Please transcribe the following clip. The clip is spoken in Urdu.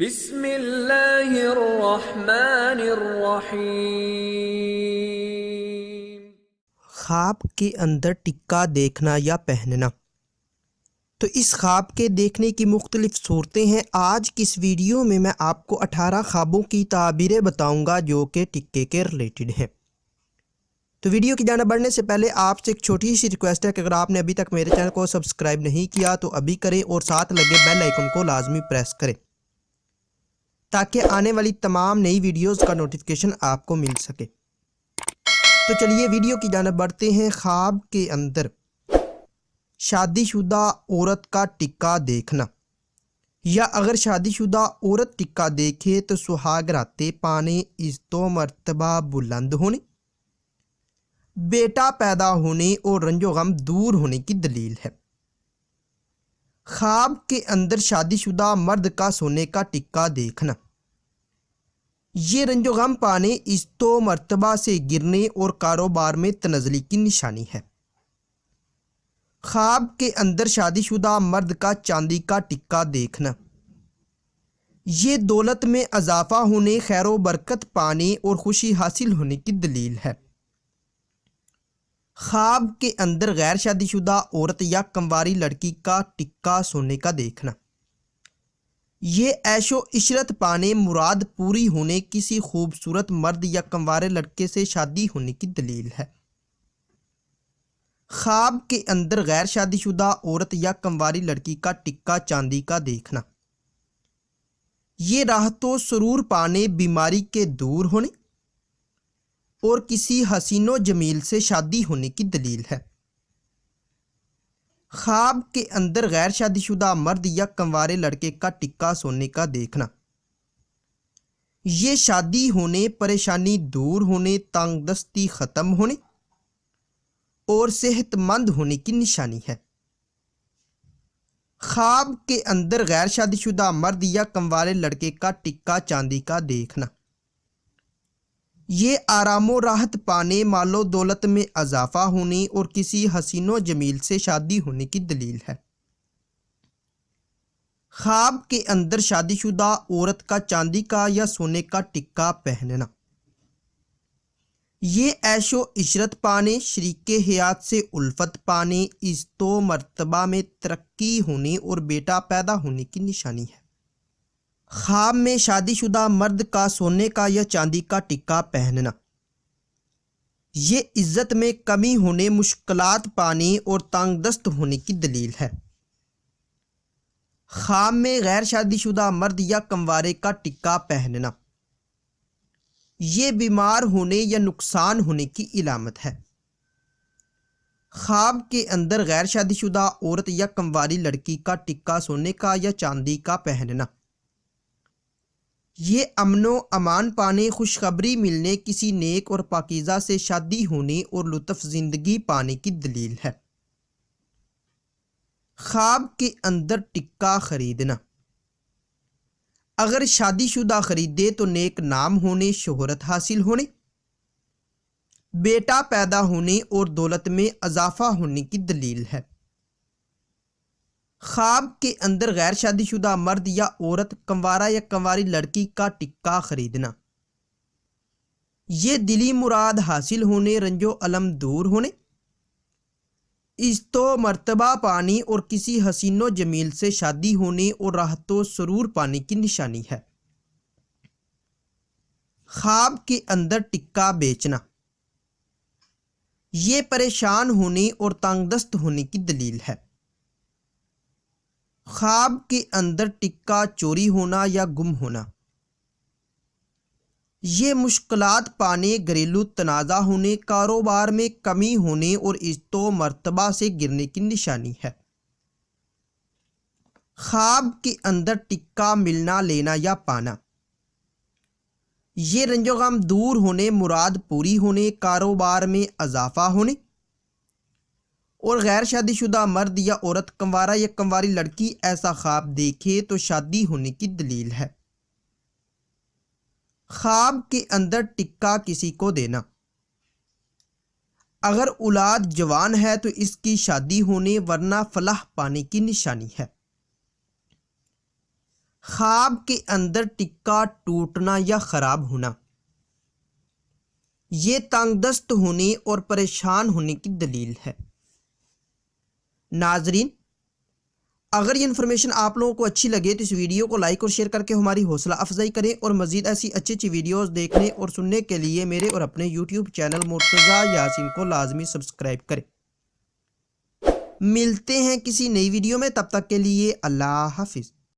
بسم اللہ الرحمن الرحیم۔ خواب کے اندر ٹکا دیکھنا یا پہننا۔ تو اس خواب کے دیکھنے کی مختلف صورتیں ہیں۔ آج کی اس ویڈیو میں آپ کو 18 خوابوں کی تعبیریں بتاؤں گا جو کہ ٹکے کے ریلیٹڈ ہیں۔ تو ویڈیو کی جانب بڑھنے سے پہلے آپ سے ایک چھوٹی سی ریکویسٹ ہے کہ اگر آپ نے ابھی تک میرے چینل کو سبسکرائب نہیں کیا تو ابھی کریں اور ساتھ لگے بیل آئیکن کو لازمی پریس کریں تاکہ آنے والی تمام نئی ویڈیوز کا نوٹیفیکیشن آپ کو مل سکے۔ تو چلیے ویڈیو کی جانب بڑھتے ہیں۔ خواب کے اندر شادی شدہ عورت کا ٹکا دیکھنا، یا اگر شادی شدہ عورت ٹکا دیکھے تو سہاگ راتے پانے، عزت و مرتبہ بلند ہونے، بیٹا پیدا ہونے اور رنج و غم دور ہونے کی دلیل ہے۔ خواب کے اندر شادی شدہ مرد کا سونے کا ٹکا دیکھنا، یہ رنج و غم پانے، عزت و مرتبہ سے گرنے اور کاروبار میں تنزلی کی نشانی ہے۔ خواب کے اندر شادی شدہ مرد کا چاندی کا ٹکا دیکھنا، یہ دولت میں اضافہ ہونے، خیر و برکت پانے اور خوشی حاصل ہونے کی دلیل ہے۔ خواب کے اندر غیر شادی شدہ عورت یا کنواری لڑکی کا ٹکا سونے کا دیکھنا، یہ عیش و عشرت پانے، مراد پوری ہونے، کسی خوبصورت مرد یا کنوارے لڑکے سے شادی ہونے کی دلیل ہے۔ خواب کے اندر غیر شادی شدہ عورت یا کنواری لڑکی کا ٹکا چاندی کا دیکھنا، یہ راحت و سرور پانے، بیماری کے دور ہونے اور کسی حسین و جمیل سے شادی ہونے کی دلیل ہے۔ خواب کے اندر غیر شادی شدہ مرد یا کنوارے لڑکے کا ٹکا سونے کا دیکھنا، یہ شادی ہونے، پریشانی دور ہونے، تنگ دستی ختم ہونے اور صحت مند ہونے کی نشانی ہے۔ خواب کے اندر غیر شادی شدہ مرد یا کنوارے لڑکے کا ٹکا چاندی کا دیکھنا، یہ آرام و راحت پانے، مال و دولت میں اضافہ ہونے اور کسی حسین و جمیل سے شادی ہونے کی دلیل ہے۔ خواب کے اندر شادی شدہ عورت کا چاندی کا یا سونے کا ٹکا پہننا، یہ عیش و عشرت پانے، شریک حیات سے الفت پانے، عزت و مرتبہ میں ترقی ہونے اور بیٹا پیدا ہونے کی نشانی ہے۔ خواب میں شادی شدہ مرد کا سونے کا یا چاندی کا ٹکا پہننا، یہ عزت میں کمی ہونے، مشکلات پانے اور تنگ دست ہونے کی دلیل ہے۔ خواب میں غیر شادی شدہ مرد یا کنوارے کا ٹکا پہننا، یہ بیمار ہونے یا نقصان ہونے کی علامت ہے۔ خواب کے اندر غیر شادی شدہ عورت یا کنواری لڑکی کا ٹکا سونے کا یا چاندی کا پہننا، یہ امن و امان پانے، خوشخبری ملنے، کسی نیک اور پاکیزہ سے شادی ہونے اور لطف زندگی پانے کی دلیل ہے۔ خواب کے اندر ٹکا خریدنا، اگر شادی شدہ خریدے تو نیک نام ہونے، شہرت حاصل ہونے، بیٹا پیدا ہونے اور دولت میں اضافہ ہونے کی دلیل ہے۔ خواب کے اندر غیر شادی شدہ مرد یا عورت، کنوارا یا کنواری لڑکی کا ٹکا خریدنا، یہ دلی مراد حاصل ہونے، رنج و الم دور ہونے، عزت و مرتبہ پانے اور کسی حسین و جمیل سے شادی ہونے اور راحت و سرور پانے کی نشانی ہے۔ خواب کے اندر ٹکا بیچنا، یہ پریشان ہونے اور تنگ دست ہونے کی دلیل ہے۔ خواب کے اندر ٹکا چوری ہونا یا گم ہونا، یہ مشکلات پانے، گھریلو تنازع ہونے، کاروبار میں کمی ہونے اور عزت و مرتبہ سے گرنے کی نشانی ہے۔ خواب کے اندر ٹکا ملنا، لینا یا پانا، یہ رنج و غم دور ہونے، مراد پوری ہونے، کاروبار میں اضافہ ہونے اور غیر شادی شدہ مرد یا عورت، کنوارا یا کنواری لڑکی ایسا خواب دیکھے تو شادی ہونے کی دلیل ہے۔ خواب کے اندر ٹکا کسی کو دینا، اگر اولاد جوان ہے تو اس کی شادی ہونے ورنہ فلاح پانے کی نشانی ہے۔ خواب کے اندر ٹکا ٹوٹنا یا خراب ہونا یہ تنگ دست ہونے اور پریشان ہونے کی دلیل ہے۔ ناظرین، اگر یہ انفارمیشن آپ لوگوں کو اچھی لگے تو اس ویڈیو کو لائک اور شیئر کر کے ہماری حوصلہ افزائی کریں، اور مزید ایسی اچھی ویڈیوز دیکھنے اور سننے کے لیے میرے اور اپنے یوٹیوب چینل مرتضیٰ یاسین کو لازمی سبسکرائب کریں۔ ملتے ہیں کسی نئی ویڈیو میں، تب تک کے لیے اللہ حافظ۔